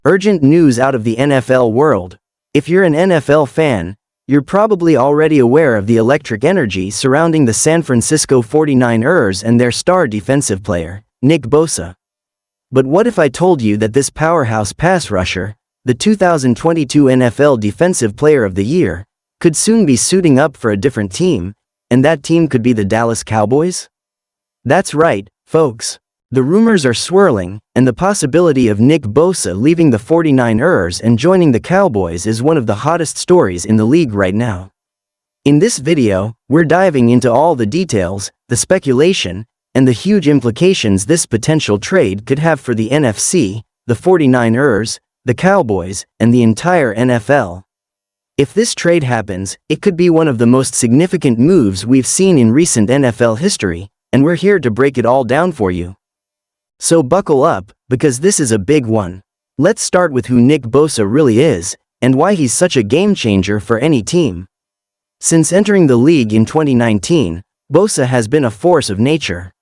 Urgent news out of the NFL world. If you're an NFL fan, you're probably already aware of the electric energy surrounding the San Francisco 49ers and their star defensive player, Nick Bosa. But what if I told you that this powerhouse pass rusher, the 2022 NFL Defensive Player of the Year, could soon be suiting up for a different team, and that team could be the Dallas Cowboys? That's right, folks. The rumors are swirling, and the possibility of Nick Bosa leaving the 49ers and joining the Cowboys is one of the hottest stories in the league right now. In this video, we're diving into all the details, the speculation, and the huge implications this potential trade could have for the NFC, the 49ers, the Cowboys, and the entire NFL. If this trade happens, it could be one of the most significant moves we've seen in recent NFL history, and we're here to break it all down for you. So buckle up, because this is a big one. Let's start with who Nick Bosa really is, and why he's such a game-changer for any team. Since entering the league in 2019, Bosa has been a force of nature.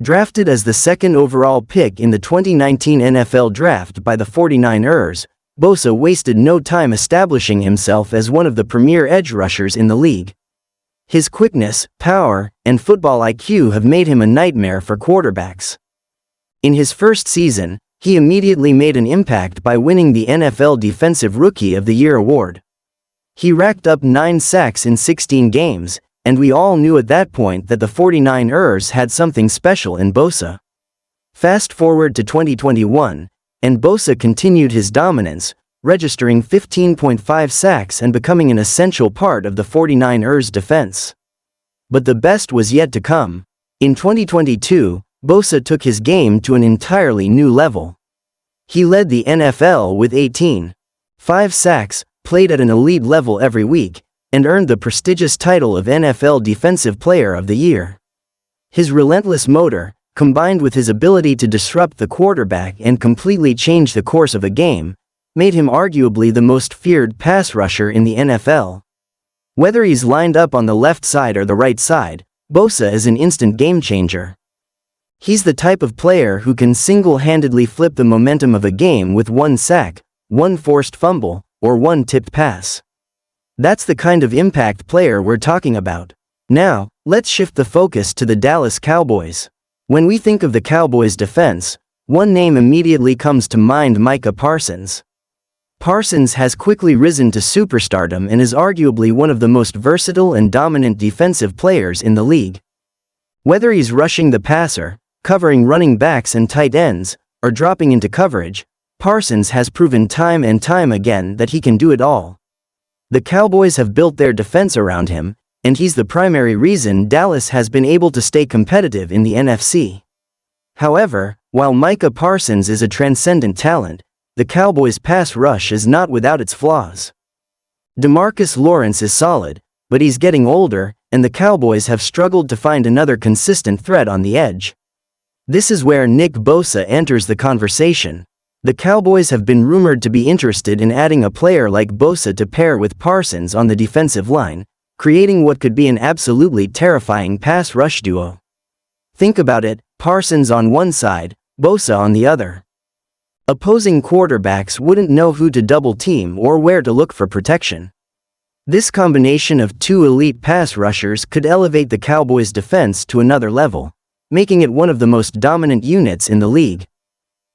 Drafted as the second overall pick in the 2019 NFL Draft by the 49ers, Bosa wasted no time establishing himself as one of the premier edge rushers in the league. His quickness, power, and football IQ have made him a nightmare for quarterbacks. In his first season, he immediately made an impact by winning the NFL Defensive Rookie of the Year award. He racked up 9 sacks in 16 games, and we all knew at that point that the 49ers had something special in Bosa. Fast forward to 2021, and Bosa continued his dominance, registering 15.5 sacks and becoming an essential part of the 49ers defense. But the best was yet to come. In 2022, Bosa took his game to an entirely new level. He led the NFL with 18.5 sacks, played at an elite level every week, and earned the prestigious title of NFL Defensive Player of the Year. His relentless motor, combined with his ability to disrupt the quarterback and completely change the course of a game, made him arguably the most feared pass rusher in the NFL. Whether he's lined up on the left side or the right side, Bosa is an instant game-changer. He's the type of player who can single-handedly flip the momentum of a game with one sack, one forced fumble, or one tipped pass. That's the kind of impact player we're talking about. Now, let's shift the focus to the Dallas Cowboys. When we think of the Cowboys' defense, one name immediately comes to mind: Micah Parsons. Parsons has quickly risen to superstardom and is arguably one of the most versatile and dominant defensive players in the league. Whether he's rushing the passer, covering running backs and tight ends, or dropping into coverage, Parsons has proven time and time again that he can do it all. The Cowboys have built their defense around him, and he's the primary reason Dallas has been able to stay competitive in the NFC. However, while Micah Parsons is a transcendent talent, the Cowboys' pass rush is not without its flaws. DeMarcus Lawrence is solid, but he's getting older, and the Cowboys have struggled to find another consistent threat on the edge. This is where Nick Bosa enters the conversation. The Cowboys have been rumored to be interested in adding a player like Bosa to pair with Parsons on the defensive line, creating what could be an absolutely terrifying pass rush duo. Think about it: Parsons on one side, Bosa on the other. Opposing quarterbacks wouldn't know who to double team or where to look for protection. This combination of two elite pass rushers could elevate the Cowboys' defense to another level, making it one of the most dominant units in the league.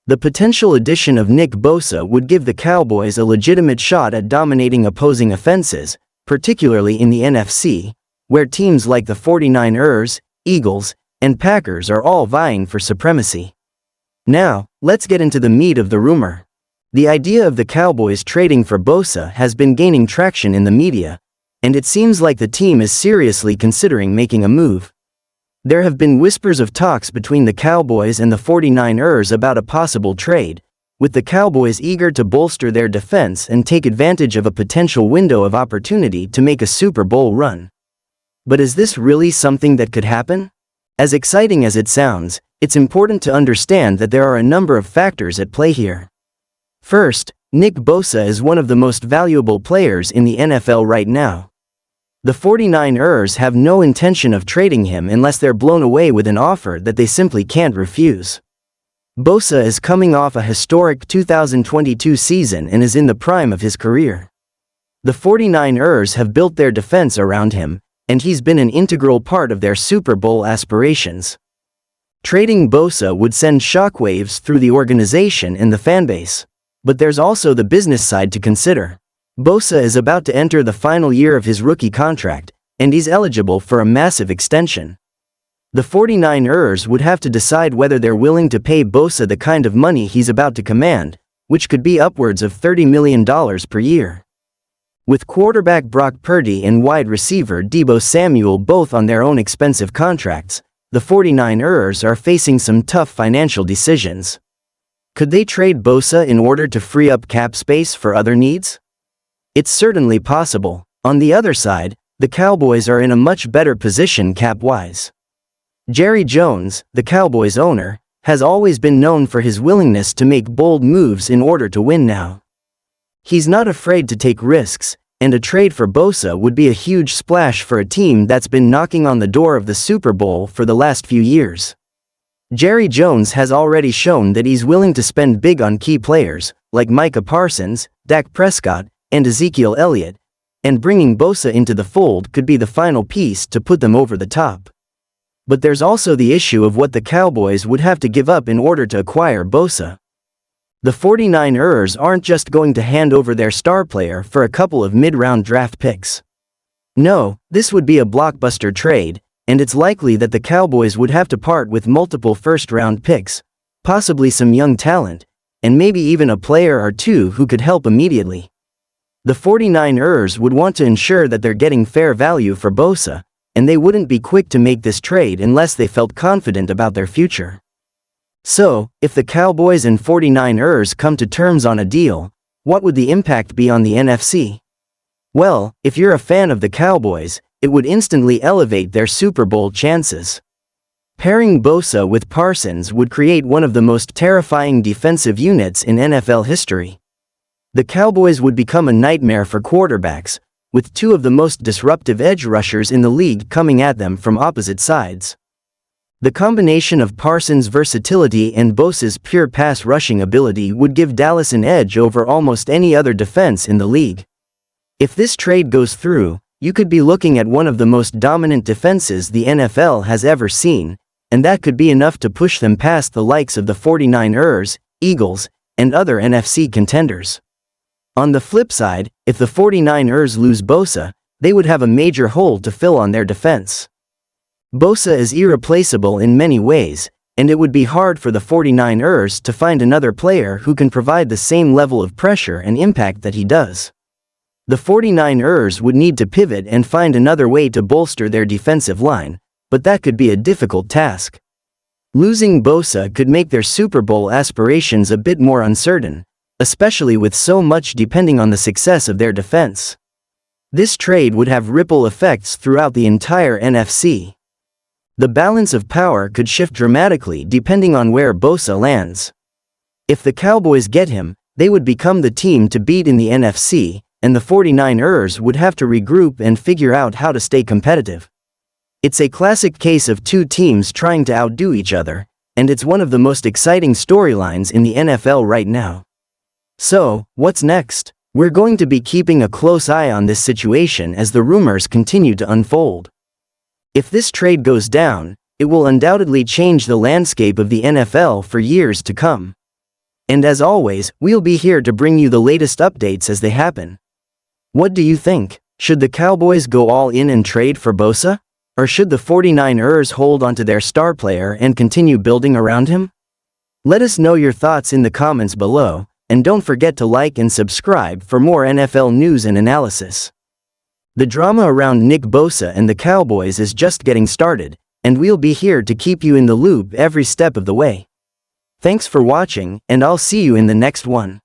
The potential addition of Nick Bosa would give the Cowboys a legitimate shot at dominating opposing offenses, particularly in the NFC, where teams like the 49ers, Eagles, and Packers are all vying for supremacy. Now, let's get into the meat of the rumor. The idea of the Cowboys trading for Bosa has been gaining traction in the media, and it seems like the team is seriously considering making a move. There have been whispers of talks between the Cowboys and the 49ers about a possible trade, with the Cowboys eager to bolster their defense and take advantage of a potential window of opportunity to make a Super Bowl run. But is this really something that could happen? As exciting as it sounds, it's important to understand that there are a number of factors at play here. First, Nick Bosa is one of the most valuable players in the NFL right now. The 49ers have no intention of trading him unless they're blown away with an offer that they simply can't refuse. Bosa is coming off a historic 2022 season and is in the prime of his career. The 49ers have built their defense around him, and he's been an integral part of their Super Bowl aspirations. Trading Bosa would send shockwaves through the organization and the fanbase. But there's also the business side to consider. Bosa is about to enter the final year of his rookie contract, and he's eligible for a massive extension. The 49ers would have to decide whether they're willing to pay Bosa the kind of money he's about to command, which could be upwards of $30 million per year. With quarterback Brock Purdy and wide receiver Deebo Samuel both on their own expensive contracts, the 49ers are facing some tough financial decisions. Could they trade Bosa in order to free up cap space for other needs? It's certainly possible. On the other side, the Cowboys are in a much better position cap-wise. Jerry Jones, the Cowboys owner, has always been known for his willingness to make bold moves in order to win now. He's not afraid to take risks, and a trade for Bosa would be a huge splash for a team that's been knocking on the door of the Super Bowl for the last few years. Jerry Jones has already shown that he's willing to spend big on key players, like Micah Parsons, Dak Prescott, and Ezekiel Elliott, and bringing Bosa into the fold could be the final piece to put them over the top. But there's also the issue of what the Cowboys would have to give up in order to acquire Bosa. The 49ers aren't just going to hand over their star player for a couple of mid-round draft picks. No, this would be a blockbuster trade, and it's likely that the Cowboys would have to part with multiple first-round picks, possibly some young talent, and maybe even a player or two who could help immediately. The 49ers would want to ensure that they're getting fair value for Bosa, and they wouldn't be quick to make this trade unless they felt confident about their future. So, if the Cowboys and 49ers come to terms on a deal, what would the impact be on the NFC? Well, if you're a fan of the Cowboys, it would instantly elevate their Super Bowl chances. Pairing Bosa with Parsons would create one of the most terrifying defensive units in NFL history. The Cowboys would become a nightmare for quarterbacks, with two of the most disruptive edge rushers in the league coming at them from opposite sides. The combination of Parsons' versatility and Bosa's pure pass rushing ability would give Dallas an edge over almost any other defense in the league. If this trade goes through, you could be looking at one of the most dominant defenses the NFL has ever seen, and that could be enough to push them past the likes of the 49ers, Eagles, and other NFC contenders. On the flip side, if the 49ers lose Bosa, they would have a major hole to fill on their defense. Bosa is irreplaceable in many ways, and it would be hard for the 49ers to find another player who can provide the same level of pressure and impact that he does. The 49ers would need to pivot and find another way to bolster their defensive line, but that could be a difficult task. Losing Bosa could make their Super Bowl aspirations a bit more uncertain, especially with so much depending on the success of their defense. This trade would have ripple effects throughout the entire NFC. The balance of power could shift dramatically depending on where Bosa lands. If the Cowboys get him, they would become the team to beat in the NFC, and the 49ers would have to regroup and figure out how to stay competitive. It's a classic case of two teams trying to outdo each other, and it's one of the most exciting storylines in the NFL right now. So, what's next? We're going to be keeping a close eye on this situation as the rumors continue to unfold. If this trade goes down, it will undoubtedly change the landscape of the NFL for years to come. And as always, we'll be here to bring you the latest updates as they happen. What do you think? Should the Cowboys go all in and trade for Bosa? Or should the 49ers hold onto their star player and continue building around him? Let us know your thoughts in the comments below, and don't forget to like and subscribe for more NFL news and analysis. The drama around Nick Bosa and the Cowboys is just getting started, and we'll be here to keep you in the loop every step of the way. Thanks for watching, and I'll see you in the next one.